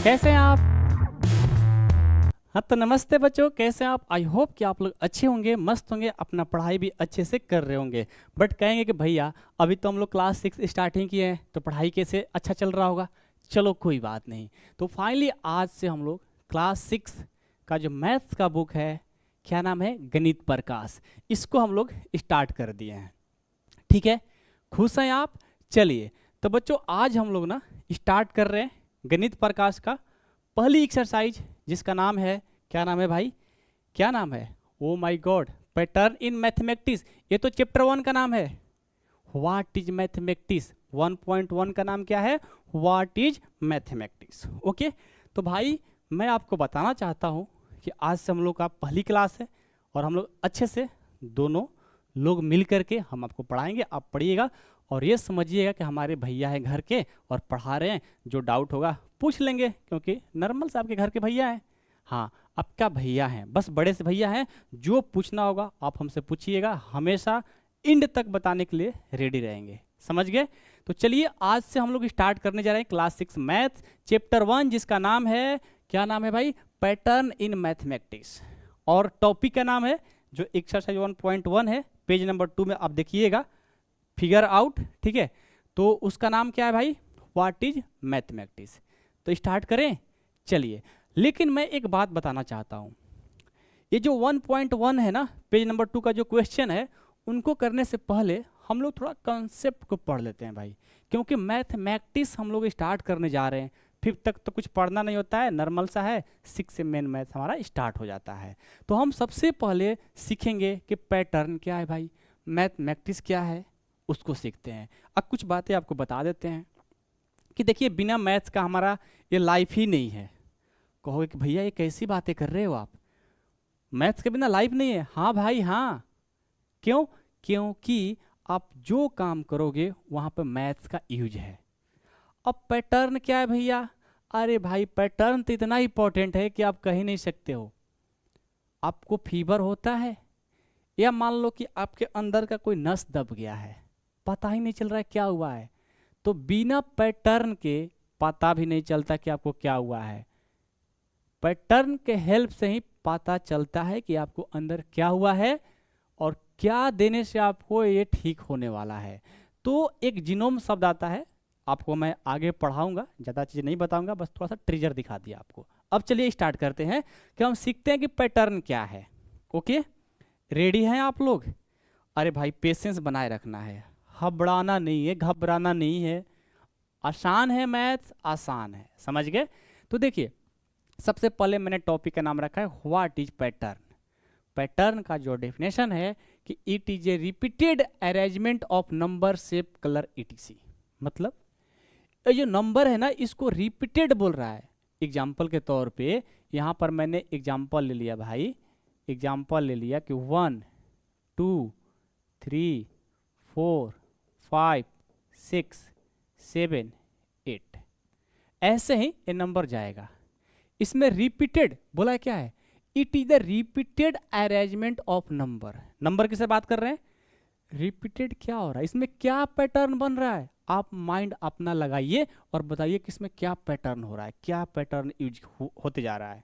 कैसे हैं आप? हाँ तो नमस्ते बच्चों, कैसे हैं आप? आई होप कि आप लोग अच्छे होंगे, मस्त होंगे, अपना पढ़ाई भी अच्छे से कर रहे होंगे। बट कहेंगे कि भैया अभी तो हम लोग क्लास 6 स्टार्टिंग किए हैं, तो पढ़ाई कैसे अच्छा चल रहा होगा। चलो कोई बात नहीं। तो फाइनली आज से हम लोग क्लास 6 का जो मैथ्स का बुक है, क्या नाम है, गणित प्रकाश, इसको हम लोग स्टार्ट कर दिए हैं। ठीक है, खुश हैं आप? चलिए तो बच्चों आज हम लोग ना स्टार्ट कर रहे हैं गणित प्रकाश का पहली एक्सरसाइज, जिसका नाम है, क्या नाम है भाई, क्या नाम है? Oh my God, pattern in mathematics. ये तो चैप्टर 1 का नाम है, व्हाट इज मैथमेटिक्स। 1.1 का नाम क्या है? What is mathematics. ओके, तो भाई मैं आपको बताना चाहता हूँ कि आज से हम लोग का पहली क्लास है और हम लोग अच्छे से दोनों लोग मिल करके हम आपको पढ़ाएंगे। आप पढ़िएगा और ये समझिएगा कि हमारे भैया हैं घर के और पढ़ा रहे हैं। जो डाउट होगा पूछ लेंगे, क्योंकि नॉर्मल से आपके घर के भैया हैं। हाँ, आपका भैया हैं, बस बड़े से भैया हैं। जो पूछना होगा आप हमसे पूछिएगा, हमेशा इंड तक बताने के लिए रेडी रहेंगे। समझ गए? तो चलिए आज से हम लोग स्टार्ट करने जा रहे हैं क्लास 6 मैथ्स चैप्टर 1, जिसका नाम है, क्या नाम है भाई? Pattern in mathematics. और टॉपिक का नाम है जो एक्सरसाइज 1.1 है, पेज नंबर 2 में आप देखिएगा, फिगर आउट। ठीक है, तो उसका नाम क्या है भाई? What is mathematics. तो स्टार्ट करें, चलिए। लेकिन मैं एक बात बताना चाहता हूं, ये जो 1.1 है ना, पेज नंबर 2 का जो क्वेश्चन है, उनको करने से पहले हम लोग थोड़ा कॉन्सेप्ट को पढ़ लेते हैं भाई, क्योंकि मैथमेटिक्स हम लोग स्टार्ट करने जा रहे हैं। 5th तक तो कुछ पढ़ना नहीं होता है, नॉर्मल सा है। 6 से मेन मैथ हमारा स्टार्ट हो जाता है। तो हम सबसे पहले सीखेंगे कि पैटर्न क्या है भाई, मैथमेटिक्स क्या है, उसको सीखते हैं। अब कुछ बातें आपको बता देते हैं कि देखिए, बिना मैथ्स का हमारा ये लाइफ ही नहीं है। कहोगे कि भैया ये कैसी बातें कर रहे हो आप, मैथ्स के बिना लाइफ नहीं है। हाँ भाई हाँ। क्यों? क्योंकि आप जो काम करोगे वहां पर मैथ्स का यूज है। अब पैटर्न क्या है भैया? अरे भाई पैटर्न तो इतना इंपॉर्टेंट है कि आप कह ही नहीं सकते हो। आपको फीवर होता है, या मान लो कि आपके अंदर का कोई नस दब गया है, पता ही नहीं चल रहा है क्या हुआ है, तो बिना पैटर्न के पता भी नहीं चलता कि आपको क्या हुआ है। पैटर्न के हेल्प से ही पता चलता है कि आपको अंदर क्या हुआ है और क्या देने से आपको ये ठीक होने वाला है। तो एक जीनोम शब्द आता है, आपको मैं आगे पढ़ाऊंगा, ज़्यादा चीज़ नहीं बताऊंगा, बस थोड़ा सा ट्रिजर दिखा दिया आपको। अब चलिए स्टार्ट करते हैं कि हम सीखते हैं कि पैटर्न क्या है। ओके, रेडी हैं आप लोग? अरे भाई पेशेंस बनाए रखना है, हबड़ाना नहीं है, घबराना नहीं है। आसान है मैथ्स, आसान है, समझ गए? तो देखिए, सबसे पहले मैंने टॉपिक का नाम रखा है व्हाट इज पैटर्न। पैटर्न का जो डेफिनेशन है कि it is a repeated arrangement of number, shape, colour, etc. मतलब ये जो नंबर है ना, इसको रिपीटेड बोल रहा है। एग्जाम्पल के तौर पे यहाँ पर मैंने एग्जाम्पल ले लिया भाई, एग्जाम्पल ले लिया कि 1 2 3 4 5 6 7 8, ऐसे ही ये नंबर जाएगा। इसमें रिपीटेड बोला है, क्या है? It is the repeated arrangement of number. Number किसे बात कर रहे हैं? रिपीटेड क्या हो रहा है, इसमें क्या पैटर्न बन रहा है? आप माइंड अपना लगाइए और बताइए कि इसमें क्या पैटर्न हो रहा है, क्या पैटर्न यूज होते जा रहा है।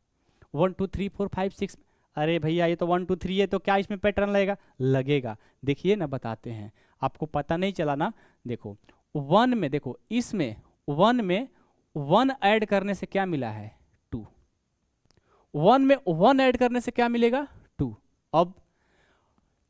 1 2 3 4 5 6, अरे भैया ये तो 1 2 3 है, तो क्या इसमें पैटर्न लगेगा? लगेगा। देखिए ना, बताते हैं, आपको पता नहीं चला ना। देखो 1 में, देखो इसमें 1 में 1 ऐड करने से क्या मिला है? 2। 1 में 1 ऐड करने से क्या मिलेगा? 2। अब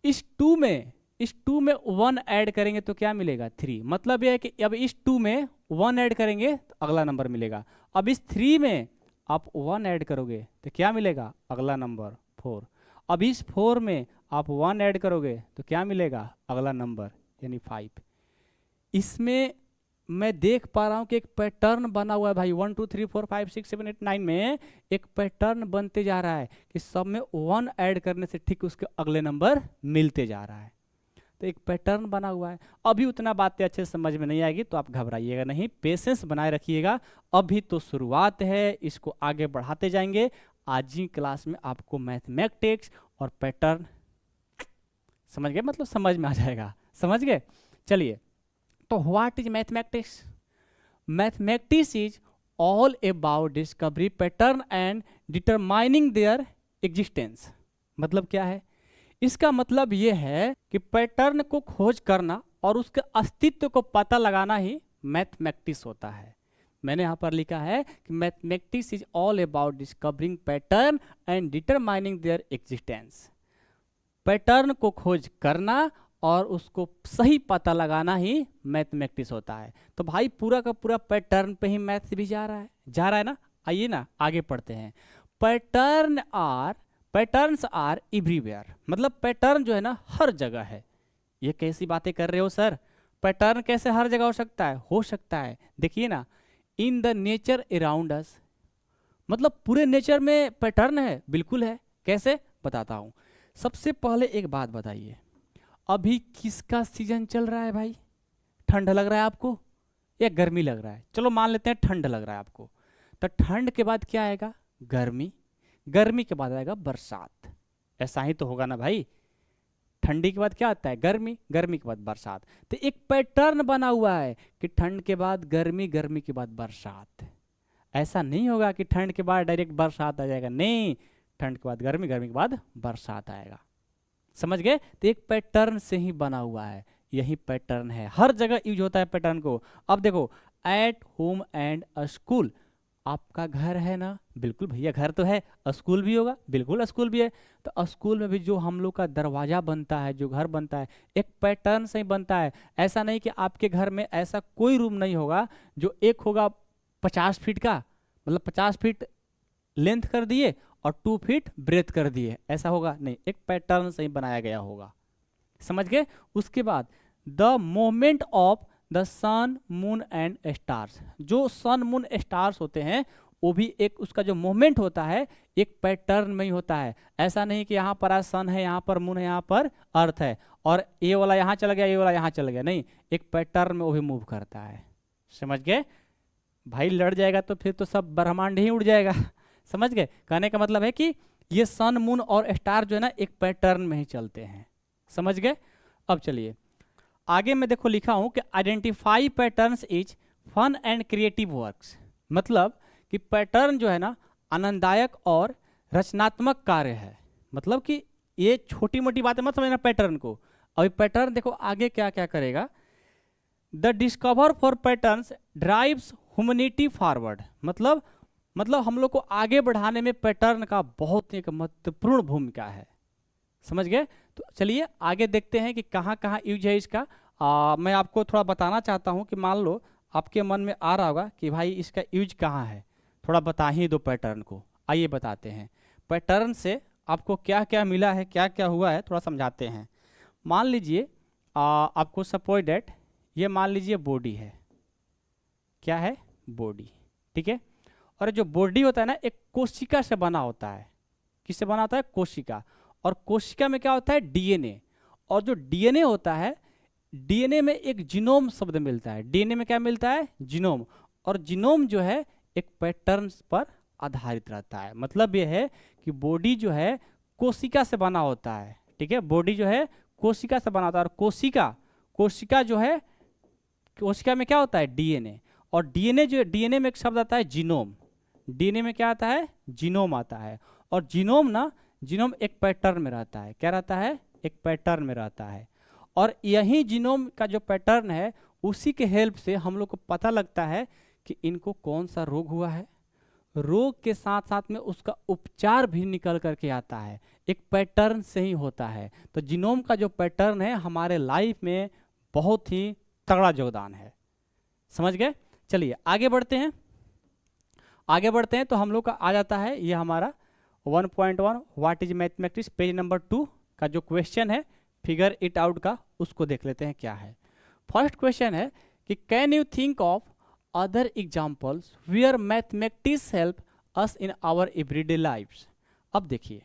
इस 2 में 1 ऐड करेंगे तो क्या मिलेगा? 3। मतलब यह है कि अब इस 2 में 1 ऐड करेंगे तो अगला नंबर मिलेगा। अब इस 3 में आप 1 ऐड करोगे तो क्या मिलेगा? अगला नंबर 4। अब इस 4 में आप 1 ऐड करोगे तो क्या मिलेगा? अगला नंबर यानी 5। इसमें मैं देख पा रहा हूं कि एक पैटर्न बना हुआ है भाई। 1 2 3 4 5 6 7 8 9 में एक पैटर्न बनते जा रहा है कि सब में 1 ऐड करने से ठीक उसके अगले नंबर मिलते जा रहा है। तो एक पैटर्न बना हुआ है। अभी उतना बातें अच्छे से समझ में नहीं आएगी तो आप घबराइएगा नहीं, पेशेंस बनाए रखिएगा। अभी तो शुरुआत है, इसको आगे बढ़ाते जाएंगे। आज ही क्लास में आपको मैथमेटिक्स और पैटर्न समझ गए, मतलब समझ में आ जाएगा। समझ गए? चलिए, तो what is mathematics? Mathematics is all about discovery pattern and determining there existence. मतलब क्या है? इसका मतलब ये है कि पैटर्न को खोज करना और उसके अस्तित्व को पता लगाना ही मैथमेटिक्स होता है। मैंने यहाँ पर लिखा है कि mathematics is all about discovering pattern and determining there existence. Pattern को खोज करना और उसको सही पता लगाना ही मैथमेटिक्स होता है। तो भाई पूरा का पूरा पैटर्न पे ही मैथ भी जा रहा है ना। आइए ना आगे पढ़ते हैं। पैटर्न्स आर एवरीवेयर, मतलब पैटर्न जो है ना हर जगह है। ये कैसी बातें कर रहे हो सर? पैटर्न कैसे हर जगह हो सकता है? हो सकता है, देखिए ना, in the nature around us, मतलब पूरे नेचर में पैटर्न है। बिल्कुल है। कैसे? बताता हूं। सबसे पहले एक बात बताइए, अभी किसका सीजन चल रहा है भाई? ठंड लग रहा है आपको या गर्मी लग रहा है? चलो मान लेते हैं ठंड लग रहा है आपको। तो ठंड के बाद क्या आएगा? गर्मी। गर्मी के बाद आएगा बरसात। ऐसा ही तो होगा ना भाई। ठंडी के बाद क्या आता है? गर्मी। गर्मी के बाद बरसात। तो एक पैटर्न बना हुआ है कि ठंड के बाद गर्मी, गर्मी के बाद बरसात। ऐसा नहीं होगा कि ठंड के बाद डायरेक्ट बरसात आ जाएगा, नहीं, ठंड के बाद गर्मी, गर्मी के बाद बरसात आएगा। समझ गए? तो एक पैटर्न से ही बना हुआ है। यही पैटर्न है, हर जगह यूज होता है पैटर्न को। अब देखो, एट होम एंड स्कूल, आपका घर है ना? बिल्कुल भैया घर तो है। स्कूल भी होगा? बिल्कुल स्कूल भी है। तो स्कूल में भी जो हम लोग का दरवाजा बनता है, जो घर बनता है, एक पैटर्न से ही बनता है। ऐसा नहीं कि आपके घर में ऐसा कोई रूम नहीं होगा जो एक होगा 50 फीट का, मतलब 50 फीट लेंथ कर दिए और 2 फीट ब्रेथ कर दिए, ऐसा होगा नहीं। एक पैटर्न से ही बनाया गया होगा। समझ गए? उसके बाद the moment of the sun moon and stars, जो सन मून स्टार्स होते हैं वो भी एक उसका जो मोमेंट होता है एक पैटर्न में ही होता है। ऐसा नहीं कि यहाँ पर आज सन है, यहाँ पर मून है, यहाँ पर अर्थ है और ये वाला यहाँ चला गया, ये वाला यहाँ चला गया, नहीं, एक पैटर्न में वो भी मूव करता है। समझ गए भाई? लड़ जाएगा तो फिर तो सब ब्रह्मांड ही उड़ जाएगा। समझ गए? कहने का मतलब है कि ये सन मून और स्टार जो है ना एक पैटर्न में ही चलते हैं। समझ गए? अब चलिए आगे मैं देखो लिखा हूं कि identify patterns is fun and creative works. मतलब कि पैटर्न जो है ना आनंददायक और रचनात्मक कार्य है। मतलब कि ये छोटी मोटी बातें मत समझना पैटर्न को। अभी पैटर्न देखो आगे क्या क्या करेगा। The discover for patterns drives humanity forward, मतलब हम लोग को आगे बढ़ाने में पैटर्न का बहुत एक महत्वपूर्ण भूमिका है। समझ गए? तो चलिए आगे देखते हैं कि कहाँ कहाँ यूज है इसका। मैं आपको थोड़ा बताना चाहता हूँ कि मान लो आपके मन में आ रहा होगा कि भाई इसका यूज कहाँ है, थोड़ा बता ही दो पैटर्न को। आइए बताते हैं पैटर्न से आपको क्या क्या मिला है, क्या क्या हुआ है, थोड़ा समझाते हैं। मान लीजिए आपको सपोज डेट ये मान लीजिए बॉडी है। क्या है? बॉडी। ठीक है। और जो बॉडी होता है ना एक कोशिका से बना होता है। किससे बना होता है? कोशिका। और कोशिका में क्या होता है? डीएनए। और जो डीएनए होता है, डीएनए में एक जीनोम शब्द मिलता है। डीएनए में क्या मिलता है? जीनोम। और जीनोम जो है एक पैटर्न पर आधारित रहता है। मतलब यह है कि बॉडी जो है कोशिका से बना होता है। ठीक है, बॉडी जो है कोशिका से बना होता है। और कोशिका जो है, कोशिका में क्या होता है? डीएनए। और डीएनए में एक शब्द आता है जीनोम। डीएनए में क्या आता है? जीनोम आता है। और जीनोम एक पैटर्न में रहता है। क्या रहता है? एक पैटर्न में रहता है। और यही जीनोम का जो पैटर्न है उसी के हेल्प से हम लोग को पता लगता है कि इनको कौन सा रोग हुआ है। रोग के साथ साथ में उसका उपचार भी निकल करके आता है, एक पैटर्न से ही होता है। तो जीनोम का जो पैटर्न है हमारे लाइफ में बहुत ही तगड़ा योगदान है। समझ गए? चलिए आगे बढ़ते हैं। तो हम लोग का आ जाता है ये हमारा 1.1 what is mathematics, page number 2 का जो क्वेश्चन है फिगर इट आउट का, उसको देख लेते हैं क्या है। फर्स्ट क्वेश्चन है कि can you think of other examples where mathematics help us in our everyday lifes. अब देखिए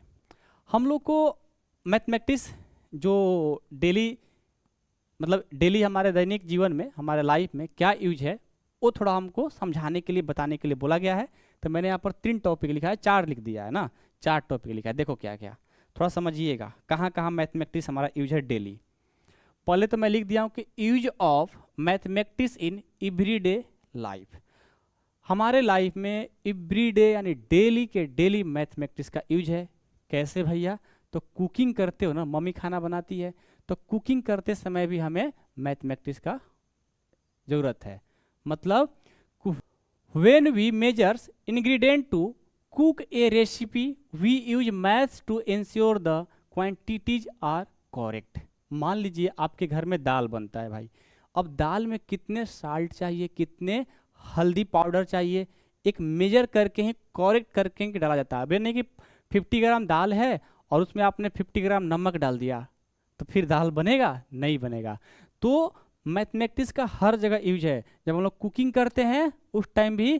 हम लोग को मैथमेटिक्स जो डेली हमारे दैनिक जीवन में, हमारे लाइफ में क्या यूज है वो थोड़ा हमको समझाने के लिए, बताने के लिए बोला गया है। तो मैंने यहाँ पर 3 टॉपिक लिखा है, 4 लिख दिया है ना, 4 टॉपिक लिखा है। देखो क्या क्या, थोड़ा समझिएगा कहाँ कहाँ मैथमेटिक्स हमारा यूज है डेली। पहले तो मैं लिख दिया हूँ कि use of mathematics in everyday life. हमारे लाइफ में एवरीडे यानी डेली के डेली मैथमेटिक्स का यूज है। कैसे भैया? तो कुकिंग करते हो ना, मम्मी खाना बनाती है, तो कुकिंग करते समय भी हमें मैथमेटिक्स का जरूरत है। मतलब when we measures ingredient to cook a recipe we use maths to ensure the quantities are correct। मान लीजिए आपके घर में दाल बनता है भाई, अब दाल में कितने साल्ट चाहिए, कितने हल्दी पाउडर चाहिए, एक मेजर करके ही करेक्ट करके ही डाला जाता है। अब ये नहीं कि 50 ग्राम दाल है और उसमें आपने 50 ग्राम नमक डाल दिया तो फिर दाल बनेगा? नहीं बनेगा। तो मैथमेटिक्स का हर जगह यूज है। जब हम लोग कुकिंग करते हैं उस टाइम भी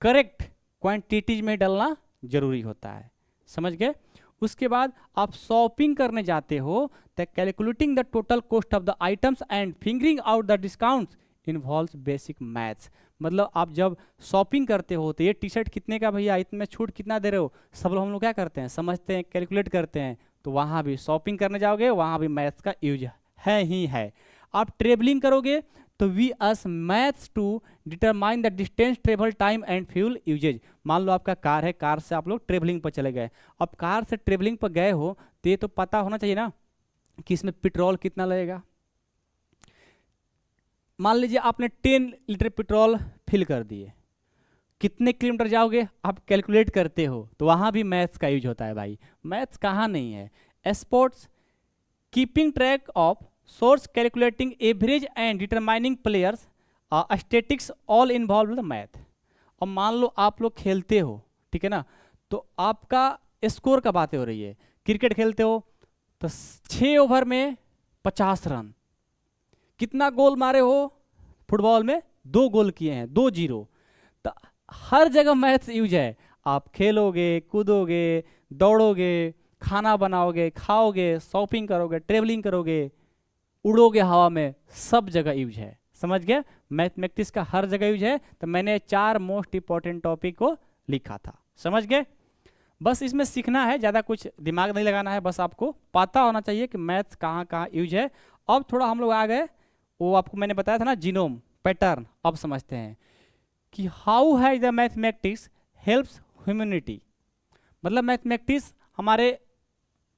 करेक्ट क्वांटिटीज में डालना जरूरी होता है। समझ गए? उसके बाद आप शॉपिंग करने जाते हो तो calculating the total cost of the items and fingering out the discounts involves basic maths. मतलब आप जब शॉपिंग करते हो तो ये टी शर्ट कितने का भैया, इतने छूट कितना दे रहे हो, सब लोग हम लोग क्या करते हैं, समझते हैं, कैलकुलेट करते हैं। तो वहाँ भी शॉपिंग करने जाओगे, वहाँ भी मैथ्स का यूज है ही है। आप ट्रेवलिंग करोगे तो we use maths to determine the distance, travel time and fuel usage. मान लो आपका कार है, कार से आप लोग ट्रेवलिंग पर चले गए। अब कार से ट्रेवलिंग पर गए हो तो ये तो पता होना चाहिए ना कि इसमें पेट्रोल कितना लगेगा। मान लीजिए आपने 10 लीटर पेट्रोल फिल कर दिए, कितने किलोमीटर जाओगे आप कैलकुलेट करते हो, तो वहाँ भी मैथ्स का यूज होता है भाई। मैथ्स कहाँ नहीं है। Sports keeping track of source, calculating average and determining players, statics all involve the math. और मान लो आप लोग खेलते हो, ठीक है ना, तो आपका स्कोर का बातें हो रही है। क्रिकेट खेलते हो तो 6 ओवर में 50 रन, कितना गोल मारे हो, फुटबॉल में 2 गोल किए हैं, 2-0। तो हर जगह मैथ्स यूज है। आप खेलोगे, कूदोगे, दौड़ोगे, खाना बनाओगे, खाओगे, शॉपिंग करोगे, ट्रेवलिंग करोगे, उड़ोगे हवा में, सब जगह यूज है। समझ गए? मैथमेटिक्स का हर जगह यूज है। तो मैंने 4 मोस्ट इंपॉर्टेंट टॉपिक को लिखा था। समझ गए? बस इसमें सीखना है, ज़्यादा कुछ दिमाग नहीं लगाना है, बस आपको पता होना चाहिए कि मैथ्स कहाँ कहाँ यूज है। अब थोड़ा हम लोग आ गए, वो आपको मैंने बताया था ना, जीनोम पैटर्न। अब समझते हैं कि how has the mathematics helps humanity. मतलब मैथमेटिक्स हमारे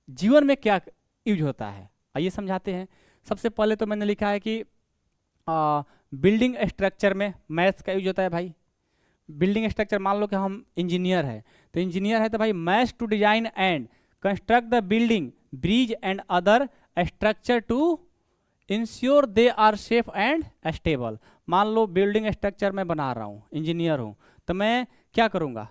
जीवन में क्या यूज होता है, आइए समझाते हैं। सबसे पहले तो मैंने लिखा है कि बिल्डिंग स्ट्रक्चर में मैथ्स का यूज होता है भाई। बिल्डिंग स्ट्रक्चर, मान लो कि हम इंजीनियर है, तो इंजीनियर है तो भाई maths to design and construct the building, bridge and other structure to ensure they are safe and stable. मान लो बिल्डिंग स्ट्रक्चर मैं बना रहा हूँ, इंजीनियर हूँ, तो मैं क्या करूँगा,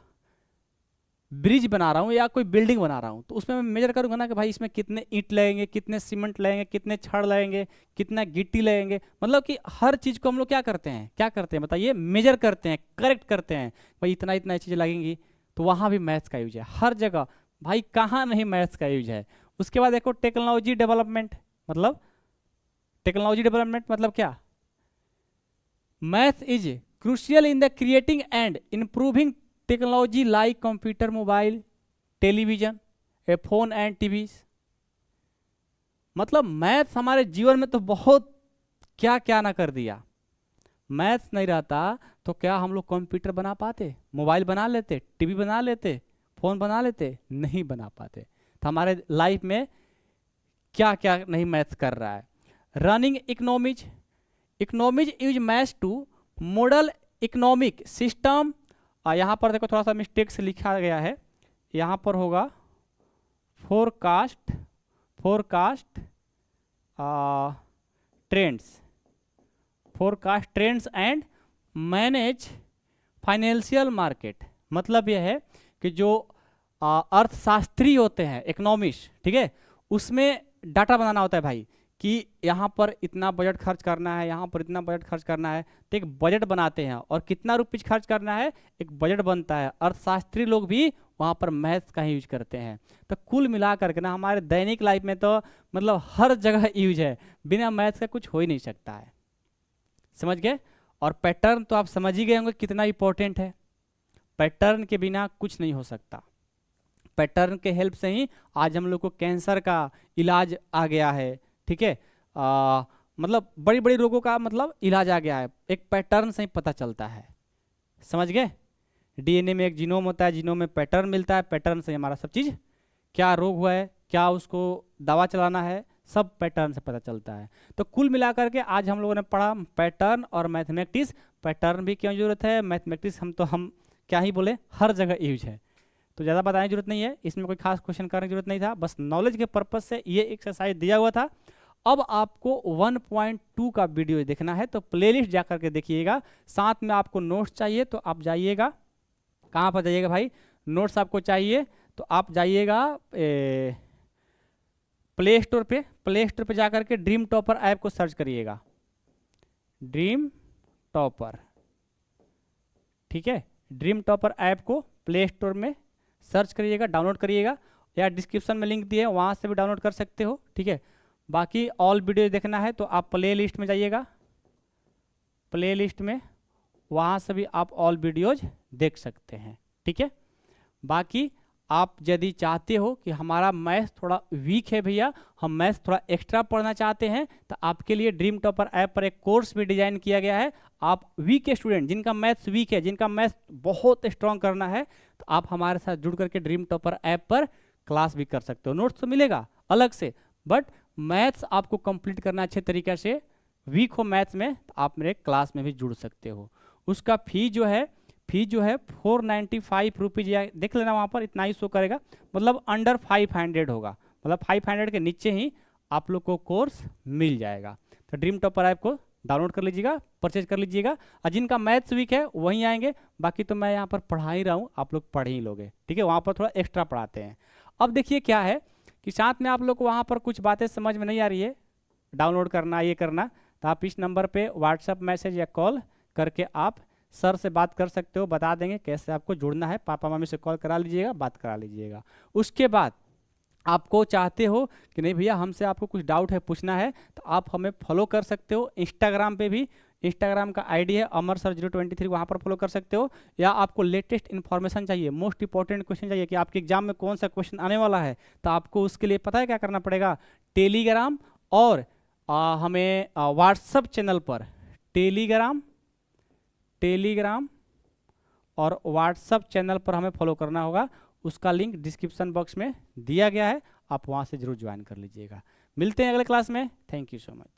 ब्रिज बना रहा हूँ या कोई बिल्डिंग बना रहा हूँ, तो उसमें मैं मेजर करूँगा ना कि भाई इसमें कितने ईंट लगेंगे, कितने सीमेंट लगेंगे, कितने छड़ लगेंगे, कितना गिट्टी लगेंगे। मतलब कि हर चीज़ को हम लोग क्या करते हैं बताइए, मेजर करते हैं, करेक्ट करते हैं, भाई इतना इतना चीज़ें लगेंगी। तो वहाँ भी मैथ्स का यूज है हर जगह भाई, कहाँ नहीं मैथ्स का यूज है। उसके बाद देखो टेक्नोलॉजी डेवलपमेंट, मतलब टेक्नोलॉजी डेवलपमेंट मतलब क्या, math is crucial in the creating and improving technology like computer, mobile, television, A phone and TV. मतलब मैथ्स हमारे जीवन में तो बहुत क्या क्या ना कर दिया। मैथ्स नहीं रहता तो क्या हम लोग कंप्यूटर बना पाते, मोबाइल बना लेते, टीवी बना लेते, फोन बना लेते? नहीं बना पाते। तो हमारे लाइफ में क्या क्या नहीं मैथ्स कर रहा है। Running economies, economies use maths to model economic system. यहाँ पर देखो थोड़ा सा मिस्टेक से लिखा गया है, यहाँ पर होगा forecast, forecast trends, forecast trends and manage financial market. मतलब यह है कि जो अर्थशास्त्री होते हैं, इकोनॉमिस्ट, ठीक है, उसमें डाटा बनाना होता है भाई कि यहाँ पर इतना बजट खर्च करना है, यहाँ पर इतना बजट खर्च करना है, तो एक बजट बनाते हैं और कितना रुपये खर्च करना है, एक बजट बनता है। अर्थशास्त्री लोग भी वहाँ पर मैथ्स का ही यूज करते हैं। तो कुल मिला करके ना हमारे दैनिक लाइफ में तो मतलब हर जगह यूज है, बिना मैथ्स का कुछ हो ही नहीं सकता है। समझ गए? और पैटर्न तो आप समझ ही गए होंगे कितना इंपॉर्टेंट है। पैटर्न के बिना कुछ नहीं हो सकता। पैटर्न के हेल्प से ही आज हम लोग को कैंसर का इलाज आ गया है, ठीक है, मतलब बड़ी बड़ी रोगों का मतलब इलाज आ गया है, एक पैटर्न से ही पता चलता है। समझ गए? डीएनए में एक जीनोम होता है, जीनोम में पैटर्न मिलता है, पैटर्न से हमारा सब चीज़, क्या रोग हुआ है, क्या उसको दवा चलाना है, सब पैटर्न से पता चलता है। तो कुल मिलाकर के आज हम लोगों ने पढ़ा पैटर्न और मैथमेटिक्स। पैटर्न भी क्यों जरूरत है, मैथमेटिक्स हम क्या ही बोले, हर जगह यूज है, तो ज़्यादा बताने की जरूरत नहीं है, इसमें कोई खास क्वेश्चन करने की जरूरत नहीं था, बस नॉलेज के पर्पज से ये एक्सरसाइज दिया हुआ था। अब आपको 1.2 का वीडियो देखना है तो प्लेलिस्ट जा करके देखिएगा। साथ में आपको नोट्स चाहिए तो आप जाइएगा, कहाँ पर जाइएगा भाई, नोट्स आपको चाहिए तो आप जाइएगा प्ले स्टोर पे जा करके ड्रीम टॉपर ऐप को सर्च करिएगा, ड्रीम टॉपर, ठीक है। ड्रीम टॉपर ऐप को प्ले स्टोर में सर्च करिएगा, डाउनलोड करिएगा, या डिस्क्रिप्शन में लिंक दिए वहाँ से भी डाउनलोड कर सकते हो, ठीक है। बाकी ऑल वीडियो देखना है तो आप प्ले लिस्ट में जाइएगा, प्ले लिस्ट में वहाँ से भी आप ऑल वीडियोज देख सकते हैं, ठीक है। बाकी आप यदि चाहते हो कि हमारा मैथ्स थोड़ा वीक है भैया, हम मैथ्स थोड़ा एक्स्ट्रा पढ़ना चाहते हैं, तो आपके लिए ड्रीम टॉपर ऐप पर एक कोर्स भी डिजाइन किया गया है। आप वीक स्टूडेंट, जिनका मैथ्स वीक है, जिनका मैथ्स बहुत स्ट्रॉन्ग करना है, तो आप हमारे साथ जुड़ करके ड्रीम टॉपर ऐप पर क्लास भी कर सकते हो। नोट्स तो मिलेगा अलग से, बट मैथ्स आपको कंप्लीट करना अच्छे तरीके से, वीक हो मैथ्स में तो आप मेरे क्लास में भी जुड़ सकते हो। उसका फी जो है 495 रुपीज़, या देख लेना वहाँ पर इतना ही शो करेगा, मतलब अंडर 500 होगा, मतलब 500 के नीचे ही आप लोग को कोर्स मिल जाएगा। तो ड्रीम टॉपर ऐप को डाउनलोड कर लीजिएगा, परचेज कर लीजिएगा, और जिनका मैथ्स वीक है वहीं आएंगे, बाकी तो मैं यहाँ पर पढ़ा ही रहा हूँ, आप लोग पढ़ ही लोगे, ठीक है। वहाँ पर थोड़ा एक्स्ट्रा पढ़ाते हैं। अब देखिए क्या है कि साथ में आप लोग को वहाँ पर कुछ बातें समझ में नहीं आ रही है, डाउनलोड करना, ये करना, तो आप इस नंबर पे व्हाट्सएप मैसेज या कॉल करके आप सर से बात कर सकते हो, बता देंगे कैसे आपको जुड़ना है। पापा मम्मी से कॉल करा लीजिएगा, बात करा लीजिएगा। उसके बाद आपको चाहते हो कि नहीं भैया हमसे आपको कुछ डाउट है, पूछना है, तो आप हमें फॉलो कर सकते हो इंस्टाग्राम पे भी, इंस्टाग्राम का आईडी है अमर सर 023, वहाँ पर फॉलो कर सकते हो। या आपको लेटेस्ट इन्फॉर्मेशन चाहिए, मोस्ट इंपॉर्टेंट क्वेश्चन चाहिए कि आपके एग्जाम में कौन सा क्वेश्चन आने वाला है, तो आपको उसके लिए पता है क्या करना पड़ेगा, टेलीग्राम और हमें व्हाट्सएप चैनल पर, टेलीग्राम और व्हाट्सएप चैनल पर हमें फॉलो करना होगा। उसका लिंक डिस्क्रिप्शन बॉक्स में दिया गया है, आप वहाँ से जरूर ज्वाइन कर लीजिएगा। मिलते हैं अगले क्लास में, थैंक यू सो मच।